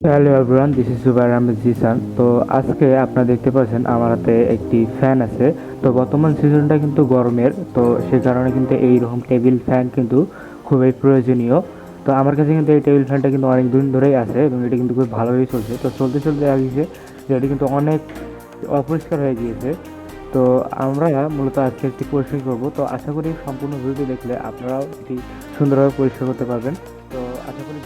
Hello everyone, this is Zubair Ahmed Jisan. তো আজকে আপনারা দেখতে পাচ্ছেন আমার হাতে একটি ফ্যান আছে। তো বর্তমান সিজনটা কিন্তু গরমের, তো সেই কারণে কিন্তু এইরকম টেবিল ফ্যান কিন্তু খুবই প্রয়োজনীয়। তো আমার কাছে কিন্তু এই টেবিল ফ্যানটা কিন্তু অনেক দিন ধরেই আছে এবং এটা কিন্তু খুব ভালোই চলছে। তো চলতে চলতে দেখা গেছে যে এটা কিন্তু অনেক অপরিষ্কার হয়ে গিয়েছে। তো আমরা মূলত আজকে একটি পরিষ্কার করব। তো আশা করি সম্পূর্ণ ভিডিওটি দেখলে আপনারাও এটি সুন্দরভাবে পরিষ্কার করতে পারবেন। তো আশা করি